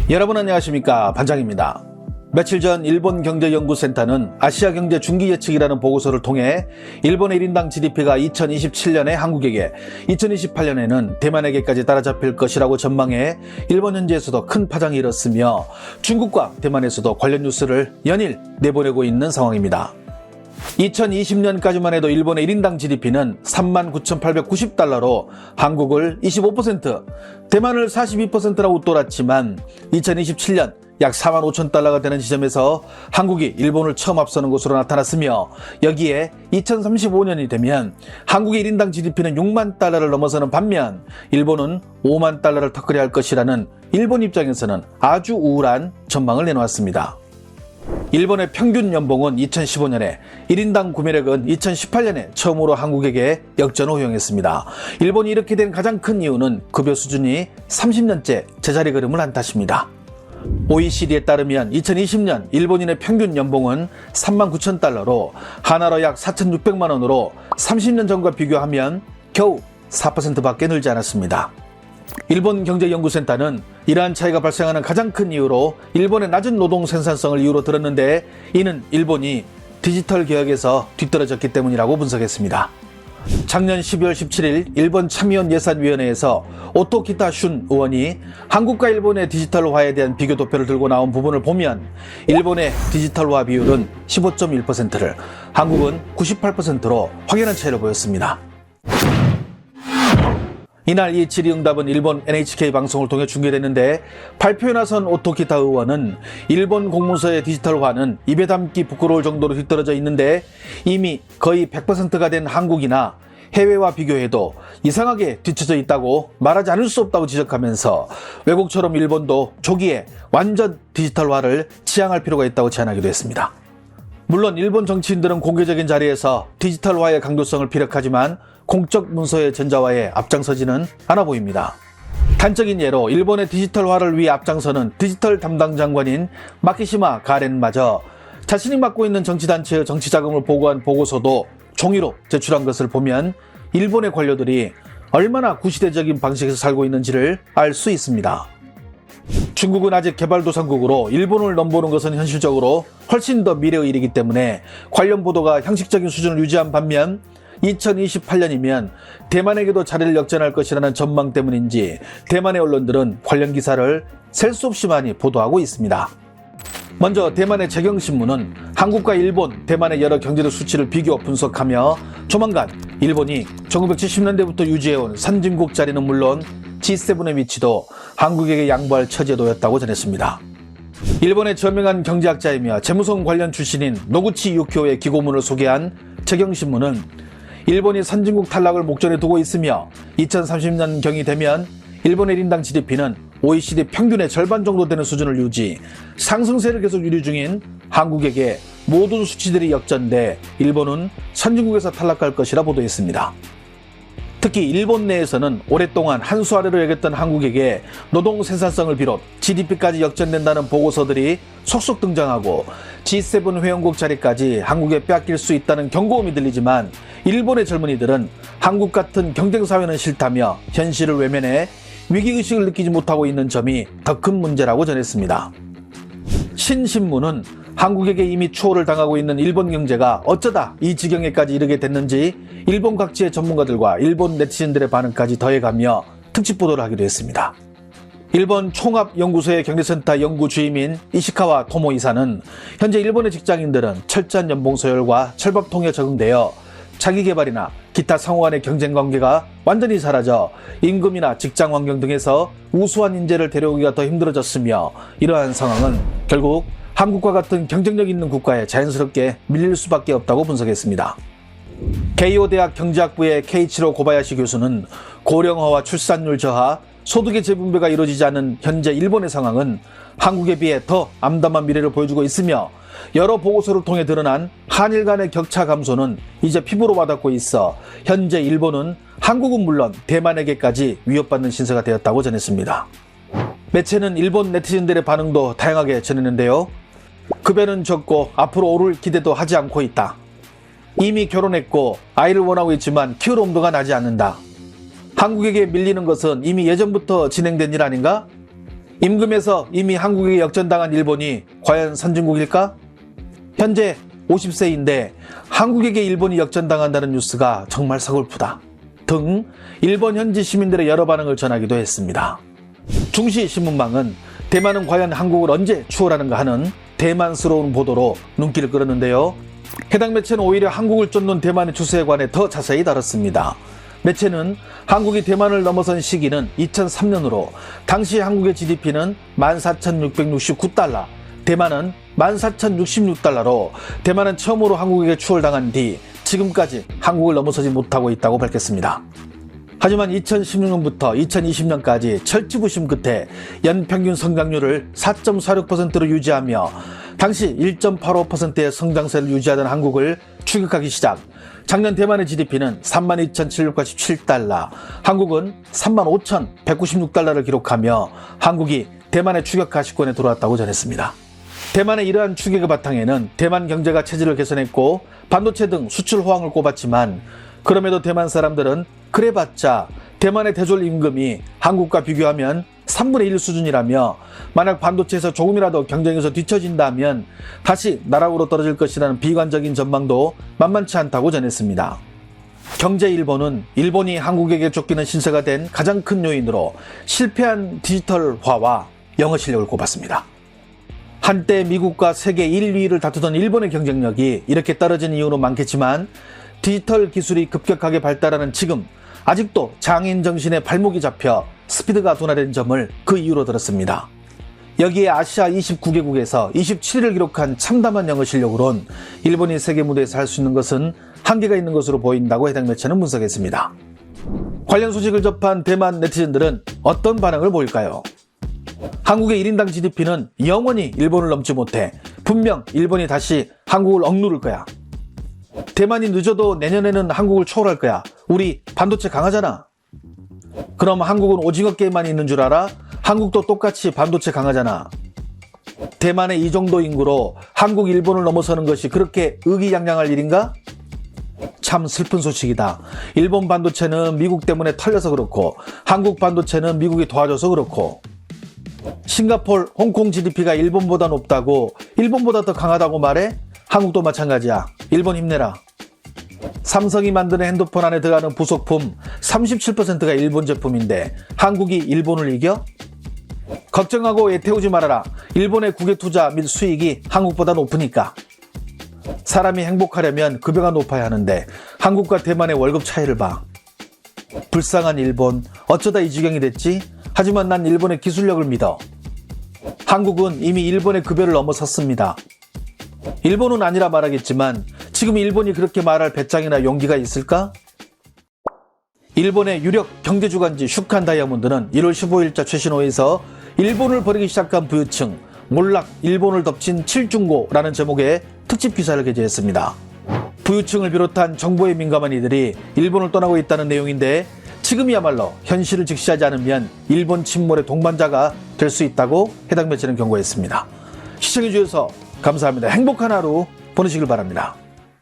여러분 안녕하십니까, 반장입니다. 며칠 전 일본경제연구센터는 아시아경제중기예측이라는 보고서를 통해 일본의 1인당 GDP가 2027년에 한국에게, 2028년에는 대만에게까지 따라잡힐 것이라고 전망해 일본 현지에서도 큰 파장이 일었으며 중국과 대만에서도 관련 뉴스를 연일 내보내고 있는 상황입니다. 2020년까지만 해도 일본의 1인당 GDP는 39,890달러로 한국을 25%, 대만을 42%나 웃돌았지만 2027년 약 45,000달러가 되는 지점에서 한국이 일본을 처음 앞서는 것으로 나타났으며, 여기에 2035년이 되면 한국의 1인당 GDP는 6만 달러를 넘어서는 반면 일본은 5만 달러를 터뜨려야 할 것이라는 일본 입장에서는 아주 우울한 전망을 내놓았습니다. 일본의 평균 연봉은 2015년에, 1인당 구매력은 2018년에 처음으로 한국에게 역전을 허용했습니다. 일본이 이렇게 된 가장 큰 이유는 급여 수준이 30년째 제자리 걸음을 한 탓입니다. OECD에 따르면 2020년 일본인의 평균 연봉은 39,000달러로 하나로 약 4,600만 원으로 30년 전과 비교하면 겨우 4%밖에 늘지 않았습니다. 일본경제연구센터는 이러한 차이가 발생하는 가장 큰 이유로 일본의 낮은 노동 생산성을 이유로 들었는데, 이는 일본이 디지털 개혁에서 뒤떨어졌기 때문이라고 분석했습니다. 작년 12월 17일 일본 참의원 예산위원회에서 오토키타 슌 의원이 한국과 일본의 디지털화에 대한 비교 도표를 들고 나온 부분을 보면 일본의 디지털화 비율은 15.1%를, 한국은 98%로 확연한 차이를 보였습니다. 이날 이 질의응답은 일본 NHK 방송을 통해 중계됐는데, 발표에 나선 오토키타 의원은 일본 공문서의 디지털화는 입에 담기 부끄러울 정도로 뒤떨어져 있는데 이미 거의 100%가 된 한국이나 해외와 비교해도 이상하게 뒤처져 있다고 말하지 않을 수 없다고 지적하면서 외국처럼 일본도 조기에 완전 디지털화를 지향할 필요가 있다고 제안하기도 했습니다. 물론 일본 정치인들은 공개적인 자리에서 디지털화의 강도성을 피력하지만 공적 문서의 전자화에 앞장서지는 않아 보입니다. 단적인 예로 일본의 디지털화를 위해 앞장서는 디지털 담당 장관인 마키시마 가렌마저 자신이 맡고 있는 정치단체의 정치자금을 보고한 보고서도 종이로 제출한 것을 보면 일본의 관료들이 얼마나 구시대적인 방식에서 살고 있는지를 알 수 있습니다. 중국은 아직 개발도상국으로 일본을 넘보는 것은 현실적으로 훨씬 더 미래의 일이기 때문에 관련 보도가 형식적인 수준을 유지한 반면 2028년이면 대만에게도 자리를 역전할 것이라는 전망 때문인지 대만의 언론들은 관련 기사를 셀 수 없이 많이 보도하고 있습니다. 먼저 대만의 재경신문은 한국과 일본, 대만의 여러 경제적 수치를 비교 분석하며 조만간 일본이 1970년대부터 유지해온 선진국 자리는 물론 G7의 위치도 한국에게 양보할 처지에 놓였다고 전했습니다. 일본의 저명한 경제학자이며 재무성 관련 출신인 노구치 유키오의 기고문을 소개한 재경신문은 일본이 선진국 탈락을 목전에 두고 있으며 2030년경이 되면 일본의 1인당 GDP는 OECD 평균의 절반 정도 되는 수준을 유지, 상승세를 계속 유지 중인 한국에게 모든 수치들이 역전돼 일본은 선진국에서 탈락할 것이라 보도했습니다. 특히 일본 내에서는 오랫동안 한 수 아래로 여겼던 한국에게 노동 생산성을 비롯 GDP까지 역전된다는 보고서들이 속속 등장하고 G7 회원국 자리까지 한국에 빼앗길 수 있다는 경고음이 들리지만 일본의 젊은이들은 한국 같은 경쟁사회는 싫다며 현실을 외면해 위기의식을 느끼지 못하고 있는 점이 더 큰 문제라고 전했습니다. 신신문은 한국에게 이미 추월을 당하고 있는 일본 경제가 어쩌다 이 지경에까지 이르게 됐는지 일본 각지의 전문가들과 일본 네티즌들의 반응까지 더해가며 특집 보도를 하기도 했습니다. 일본 총합연구소의 경제센터 연구주임인 이시카와 토모 이사는 현재 일본의 직장인들은 철저한 연봉 서열과 철밥통에 적응되어 자기개발이나 기타 상호 간의 경쟁관계가 완전히 사라져 임금이나 직장 환경 등에서 우수한 인재를 데려오기가 더 힘들어졌으며, 이러한 상황은 결국 한국과 같은 경쟁력 있는 국가에 자연스럽게 밀릴 수밖에 없다고 분석했습니다. 케이오 대학 경제학부의 케이치로 고바야시 교수는 고령화와 출산율 저하, 소득의 재분배가 이루어지지 않은 현재 일본의 상황은 한국에 비해 더 암담한 미래를 보여주고 있으며, 여러 보고서를 통해 드러난 한일 간의 격차 감소는 이제 피부로 와닿고 있어 현재 일본은 한국은 물론 대만에게까지 위협받는 신세가 되었다고 전했습니다. 매체는 일본 네티즌들의 반응도 다양하게 전했는데요. 급여는 적고 앞으로 오를 기대도 하지 않고 있다. 이미 결혼했고 아이를 원하고 있지만 키울 엄두가 나지 않는다. 한국에게 밀리는 것은 이미 예전부터 진행된 일 아닌가? 임금에서 이미 한국에게 역전당한 일본이 과연 선진국일까? 현재 50세인데 한국에게 일본이 역전당한다는 뉴스가 정말 서글프다 등 일본 현지 시민들의 여러 반응을 전하기도 했습니다. 중시 신문망은 대만은 과연 한국을 언제 추월하는가 하는 대만스러운 보도로 눈길을 끌었는데요. 해당 매체는 오히려 한국을 쫓는 대만의 추세에 관해 더 자세히 다뤘습니다. 매체는 한국이 대만을 넘어선 시기는 2003년으로 당시 한국의 GDP는 14,669달러, 대만은 14,066달러로 대만은 처음으로 한국에게 추월당한 뒤 지금까지 한국을 넘어서지 못하고 있다고 밝혔습니다. 하지만 2016년부터 2020년까지 철지부심 끝에 연평균 성장률을 4.46%로 유지하며 당시 1.85%의 성장세를 유지하던 한국을 추격하기 시작. 작년 대만의 GDP는 32,787달러, 한국은 35,196달러를 기록하며 한국이 대만의 추격 가시권에 들어왔다고 전했습니다. 대만의 이러한 추격의 바탕에는 대만 경제가 체질을 개선했고 반도체 등 수출 호황을 꼽았지만 그럼에도 대만 사람들은 그래봤자 대만의 대졸 임금이 한국과 비교하면 3분의 1 수준이라며 만약 반도체에서 조금이라도 경쟁에서 뒤처진다면 다시 나락으로 떨어질 것이라는 비관적인 전망도 만만치 않다고 전했습니다. 경제일보는 일본이 한국에게 쫓기는 신세가 된 가장 큰 요인으로 실패한 디지털화와 영어 실력을 꼽았습니다. 한때 미국과 세계 1, 2위를 다투던 일본의 경쟁력이 이렇게 떨어진 이유는 많겠지만 디지털 기술이 급격하게 발달하는 지금 아직도 장인 정신에 발목이 잡혀 스피드가 둔화된 점을 그 이유로 들었습니다. 여기에 아시아 29개국에서 27위를 기록한 참담한 영어 실력으론 일본이 세계 무대에서 할 수 있는 것은 한계가 있는 것으로 보인다고 해당 매체는 분석했습니다. 관련 소식을 접한 대만 네티즌들은 어떤 반응을 보일까요? 한국의 1인당 GDP는 영원히 일본을 넘지 못해 분명 일본이 다시 한국을 억누를 거야. 대만이 늦어도 내년에는 한국을 초월할 거야. 우리 반도체 강하잖아. 그럼 한국은 오징어 게임만 있는 줄 알아? 한국도 똑같이 반도체 강하잖아. 대만의 이 정도 인구로 한국, 일본을 넘어서는 것이 그렇게 의기양양할 일인가? 참 슬픈 소식이다. 일본 반도체는 미국 때문에 털려서 그렇고 한국 반도체는 미국이 도와줘서 그렇고 싱가포르, 홍콩 GDP가 일본보다 높다고 일본보다 더 강하다고 말해? 한국도 마찬가지야. 일본 힘내라. 삼성이 만드는 핸드폰 안에 들어가는 부속품 37%가 일본 제품인데 한국이 일본을 이겨? 걱정하고 애태우지 말아라. 일본의 국외 투자 및 수익이 한국보다 높으니까. 사람이 행복하려면 급여가 높아야 하는데 한국과 대만의 월급 차이를 봐. 불쌍한 일본, 어쩌다 이 지경이 됐지? 하지만 난 일본의 기술력을 믿어. 한국은 이미 일본의 급여를 넘어섰습니다. 일본은 아니라 말하겠지만 지금 일본이 그렇게 말할 배짱이나 용기가 있을까? 일본의 유력 경제주간지 슈칸 다이아몬드는 1월 15일자 최신호에서 일본을 버리기 시작한 부유층, 몰락 일본을 덮친 7중고라는 제목의 특집 기사를 게재했습니다. 부유층을 비롯한 정보에 민감한 이들이 일본을 떠나고 있다는 내용인데 지금이야말로 현실을 직시하지 않으면 일본 침몰의 동반자가 될 수 있다고 해당 매체는 경고했습니다. 시청해주셔서 감사합니다. 행복한 하루 보내시길 바랍니다.